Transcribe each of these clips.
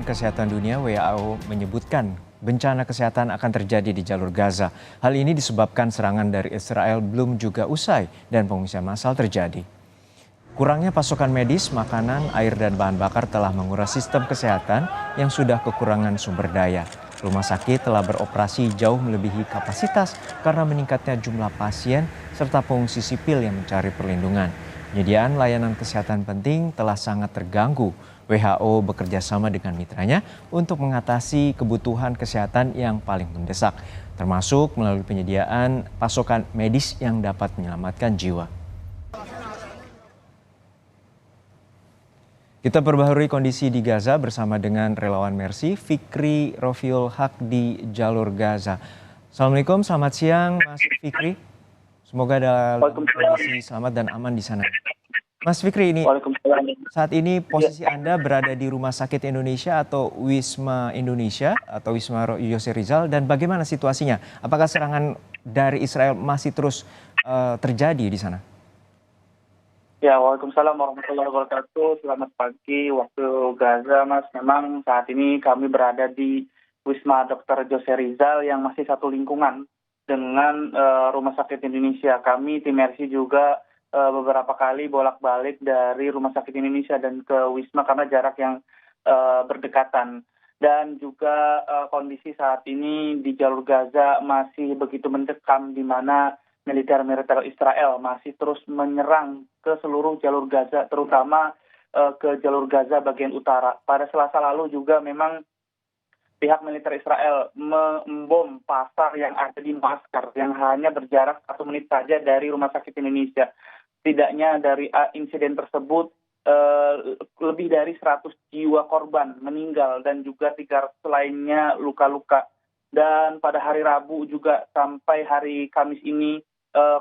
Kesehatan Dunia (WHO) menyebutkan bencana kesehatan akan terjadi di jalur Gaza. Hal ini disebabkan serangan dari Israel belum juga usai dan pengungsian massal terjadi. Kurangnya pasokan medis, makanan, air dan bahan bakar telah menguras sistem kesehatan yang sudah kekurangan sumber daya. Rumah sakit telah beroperasi jauh melebihi kapasitas karena meningkatnya jumlah pasien serta pengungsi sipil yang mencari perlindungan. Penyediaan layanan kesehatan penting telah sangat terganggu. WHO bekerja sama dengan mitranya untuk mengatasi kebutuhan kesehatan yang paling mendesak, termasuk melalui penyediaan pasokan medis yang dapat menyelamatkan jiwa. Kita perbaharui kondisi di Gaza bersama dengan relawan Mercy, Fikri Rofiul Haq di jalur Gaza. Assalamualaikum, selamat siang Mas Fikri. Semoga dalam kondisi selamat dan aman di sana. Mas Fikri, saat ini posisi Anda berada di Rumah Sakit Indonesia atau Wisma Indonesia atau Wisma Yose Rizal, dan bagaimana situasinya? Apakah serangan dari Israel masih terus terjadi di sana? Ya, Waalaikumsalam warahmatullahi wabarakatuh. Selamat pagi waktu Gaza, Mas. Memang saat ini kami berada di Wisma Dr. Yose Rizal yang masih satu lingkungan dengan Rumah Sakit Indonesia. Kami tim Mercy juga beberapa kali bolak-balik dari Rumah Sakit Indonesia dan ke Wisma karena jarak yang berdekatan. Dan juga kondisi saat ini di jalur Gaza masih begitu mencekam, di mana militer Israel masih terus menyerang ke seluruh jalur Gaza, terutama ke jalur Gaza bagian utara. Pada Selasa lalu juga memang pihak militer Israel membom pasar yang ada di Maskar yang hanya berjarak 1 menit saja dari Rumah Sakit Indonesia. Setidaknya dari insiden tersebut lebih dari 100 jiwa korban meninggal dan juga 300 lainnya luka-luka. Dan pada hari Rabu juga sampai hari Kamis ini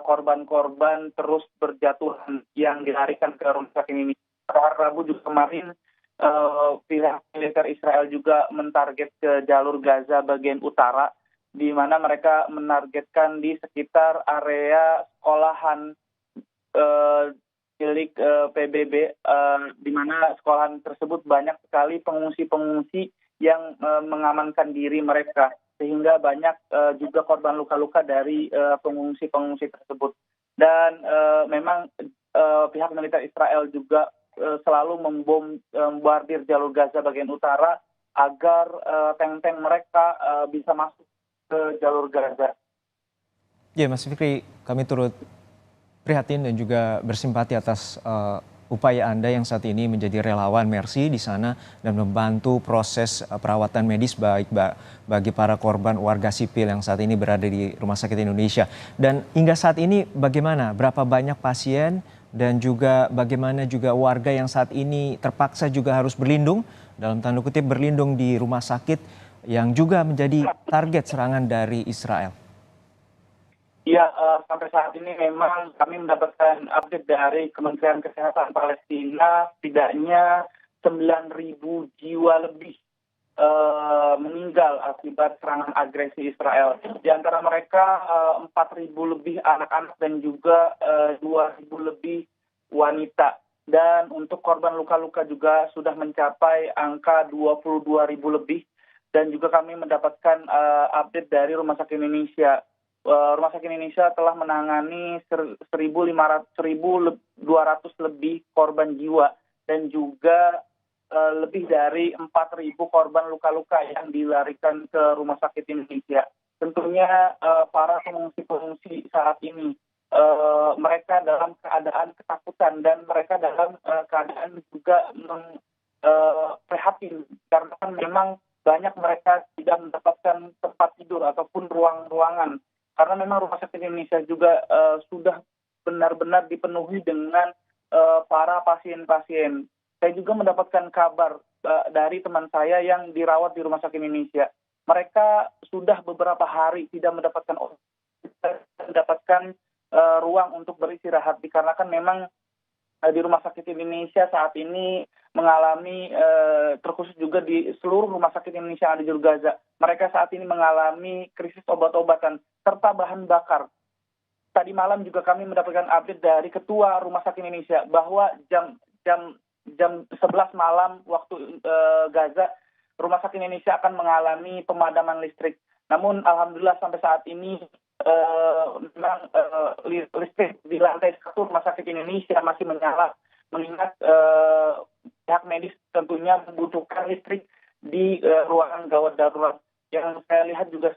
korban-korban terus berjatuhan yang dilarikan ke Rumah Sakit ini. Pada hari Rabu juga kemarin pihak militer Israel juga mentarget ke jalur Gaza bagian utara, di mana mereka menargetkan di sekitar area sekolahan milik PBB, di mana sekolahan tersebut banyak sekali pengungsi-pengungsi yang mengamankan diri mereka, sehingga banyak juga korban luka-luka dari pengungsi-pengungsi tersebut. Dan memang pihak militer Israel juga selalu membombardir jalur Gaza bagian utara agar tank-tank mereka bisa masuk ke jalur Gaza. Ya, Mas Fikri, kami turut prihatin dan juga bersimpati atas upaya Anda yang saat ini menjadi relawan Mercy di sana dan membantu proses perawatan medis baik bagi para korban warga sipil yang saat ini berada di Rumah Sakit Indonesia. Dan hingga saat ini bagaimana? Berapa banyak pasien dan juga bagaimana juga warga yang saat ini terpaksa juga harus berlindung, dalam tanda kutip berlindung di rumah sakit yang juga menjadi target serangan dari Israel? Ya, sampai saat ini memang kami mendapatkan update dari Kementerian Kesehatan Palestina, setidaknya 9.000 jiwa lebih meninggal akibat serangan agresi Israel. Di antara mereka 4.000 lebih anak-anak dan juga 2.000 lebih wanita. Dan untuk korban luka-luka juga sudah mencapai angka 22.000 lebih. Dan juga kami mendapatkan update dari Rumah Sakit Indonesia. Rumah Sakit Indonesia telah menangani 1.200 lebih korban jiwa dan juga lebih dari 4.000 korban luka-luka yang dilarikan ke Rumah Sakit Indonesia. Tentunya para pengungsi-pengungsi saat ini mereka dalam keadaan ketakutan dan mereka dalam keadaan juga prihatin karena kan memang banyak mereka tidak mendapatkan tempat tidur ataupun ruang-ruangan. Karena memang Rumah Sakit Indonesia juga sudah benar-benar dipenuhi dengan para pasien-pasien. Saya juga mendapatkan kabar dari teman saya yang dirawat di Rumah Sakit Indonesia. Mereka sudah beberapa hari tidak mendapatkan ruang untuk beristirahat, dikarenakan memang di Rumah Sakit Indonesia saat ini mengalami terkhusus juga di seluruh Rumah Sakit Indonesia yang ada di jalur Gaza. Mereka saat ini mengalami krisis obat-obatan serta bahan bakar. Tadi malam juga kami mendapatkan update dari Ketua Rumah Sakit Indonesia bahwa jam 11 malam waktu Gaza Rumah Sakit Indonesia akan mengalami pemadaman listrik. Namun alhamdulillah sampai saat ini memang listrik di lantai 1 Rumah Sakit Indonesia masih menyala, mengingat pihak medis tentunya membutuhkan listrik di ruangan gawat darurat. Yang saya lihat juga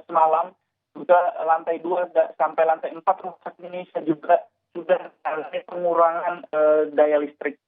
semalam juga lantai 2 sampai lantai 4 Rumah Sakit Indonesia juga sudah ada pengurangan daya listrik.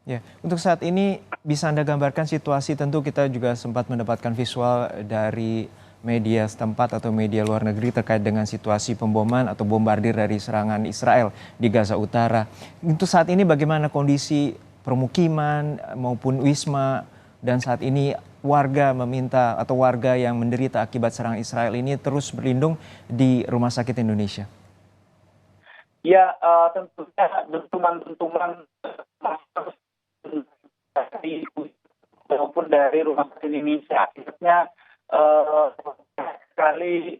Ya, untuk saat ini bisa Anda gambarkan situasi, tentu kita juga sempat mendapatkan visual dari media setempat atau media luar negeri terkait dengan situasi pemboman atau bombardir dari serangan Israel di Gaza Utara. Untuk saat ini bagaimana kondisi permukiman maupun wisma, dan saat ini warga meminta atau warga yang menderita akibat serangan Israel ini terus berlindung di Rumah Sakit Indonesia? Ya, tentunya dentuman-dentuman masih terus dari maupun dari Rumah Sakit Indonesia. Akhirnya sekali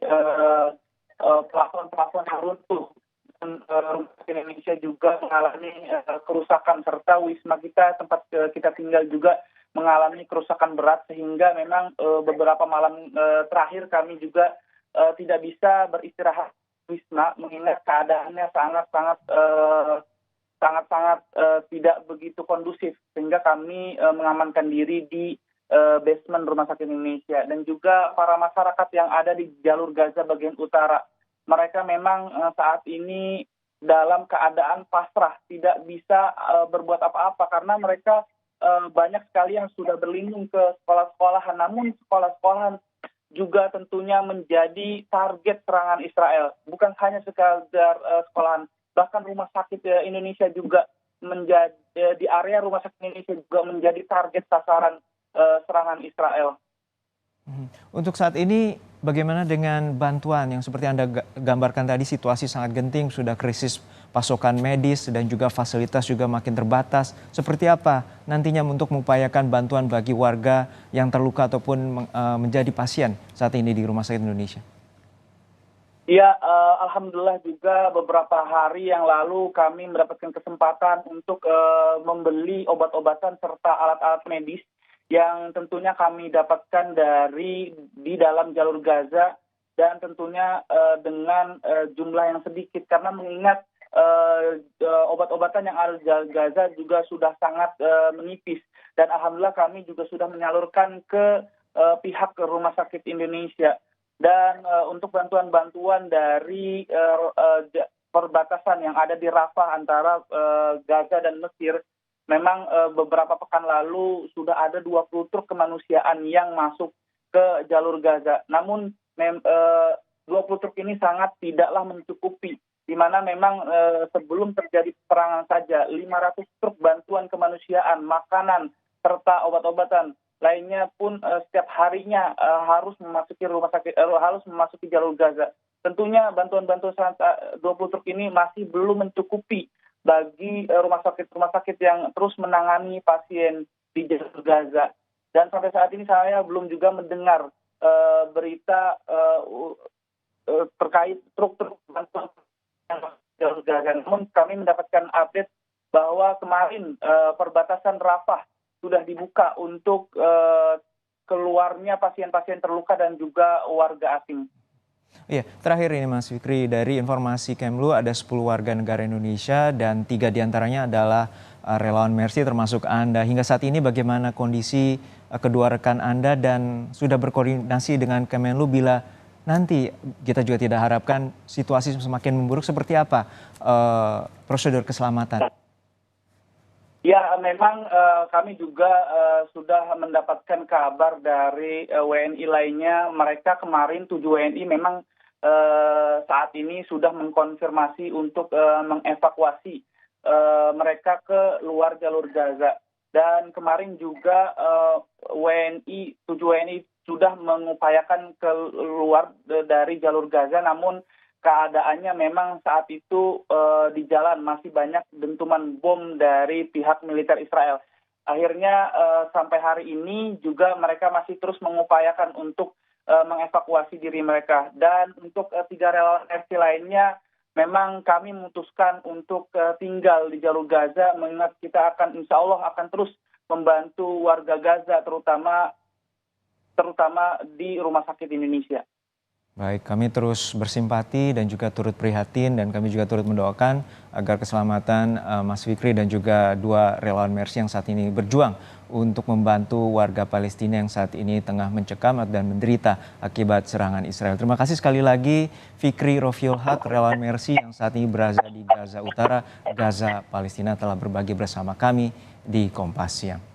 plafon-plafon yang runtuh. Dan Rumah Sakit Indonesia juga mengalami kerusakan, serta wisma kita tempat kita tinggal juga mengalami kerusakan berat, sehingga memang beberapa malam terakhir kami juga tidak bisa beristirahat di wisma, mengingat keadaannya sangat-sangat tidak begitu kondusif, sehingga kami mengamankan diri di basement Rumah Sakit Indonesia. Dan juga para masyarakat yang ada di jalur Gaza bagian utara, mereka memang saat ini dalam keadaan pasrah, tidak bisa berbuat apa-apa karena mereka banyak sekali yang sudah berlindung ke sekolah-sekolahan. Namun sekolah-sekolahan juga tentunya menjadi target serangan Israel. Bukan hanya sekadar sekolahan, bahkan Rumah Sakit Indonesia juga menjadi di area Rumah Sakit Indonesia juga menjadi target sasaran serangan Israel. Untuk saat ini bagaimana dengan bantuan yang seperti Anda gambarkan tadi, situasi sangat genting, sudah krisis pasokan medis dan juga fasilitas juga makin terbatas. Seperti apa nantinya untuk mengupayakan bantuan bagi warga yang terluka ataupun menjadi pasien saat ini di Rumah Sakit Indonesia? Ya, alhamdulillah juga beberapa hari yang lalu kami mendapatkan kesempatan untuk membeli obat-obatan serta alat-alat medis yang tentunya kami dapatkan di dalam jalur Gaza, dan tentunya dengan jumlah yang sedikit karena mengingat obat-obatan yang ada di jalur Gaza juga sudah sangat menipis, dan alhamdulillah kami juga sudah menyalurkan ke pihak Rumah Sakit Indonesia. Dan untuk bantuan-bantuan dari perbatasan yang ada di Rafah antara Gaza dan Mesir, memang beberapa pekan lalu sudah ada 20 truk kemanusiaan yang masuk ke jalur Gaza. Namun 20 truk ini sangat tidaklah mencukupi, di mana memang sebelum terjadi peperangan saja 500 truk bantuan kemanusiaan, makanan, serta obat-obatan lainnya pun setiap harinya harus memasuki harus memasuki jalur Gaza. Tentunya bantuan-bantuan 20 truk ini masih belum mencukupi bagi rumah sakit yang terus menangani pasien di jalur Gaza. Dan sampai saat ini saya belum juga mendengar berita terkait truk-truk bantuan yang masuk ke jalur Gaza. Namun kami mendapatkan update bahwa kemarin perbatasan Rafah sudah dibuka untuk keluarnya pasien-pasien terluka dan juga warga asing. Iya, terakhir ini Mas Fikri, dari informasi Kemlu ada 10 warga negara Indonesia dan 3 diantaranya adalah relawan Mercy termasuk Anda. Hingga saat ini bagaimana kondisi kedua rekan Anda dan sudah berkoordinasi dengan Kemenlu bila nanti kita juga tidak harapkan situasi semakin memburuk, seperti apa prosedur keselamatan? Ya, memang kami juga sudah mendapatkan kabar dari WNI lainnya. Mereka kemarin 7 WNI memang saat ini sudah mengkonfirmasi untuk mengevakuasi mereka ke luar jalur Gaza. Dan kemarin juga 7 WNI sudah mengupayakan keluar dari jalur Gaza, namun keadaannya memang saat itu di jalan masih banyak dentuman bom dari pihak militer Israel. Akhirnya sampai hari ini juga mereka masih terus mengupayakan untuk mengevakuasi diri mereka. Dan untuk 3 relawan RC lainnya, memang kami memutuskan untuk tinggal di jalur Gaza, mengingat kita insya Allah akan terus membantu warga Gaza, terutama di rumah sakit Indonesia. Baik, kami terus bersimpati dan juga turut prihatin dan kami juga turut mendoakan agar keselamatan Mas Fikri dan juga dua relawan Mercy yang saat ini berjuang untuk membantu warga Palestina yang saat ini tengah mencekam dan menderita akibat serangan Israel. Terima kasih sekali lagi Fikri Rofiul Haq, relawan Mercy yang saat ini berada di Gaza Utara, Gaza, Palestina telah berbagi bersama kami di Kompas Siang.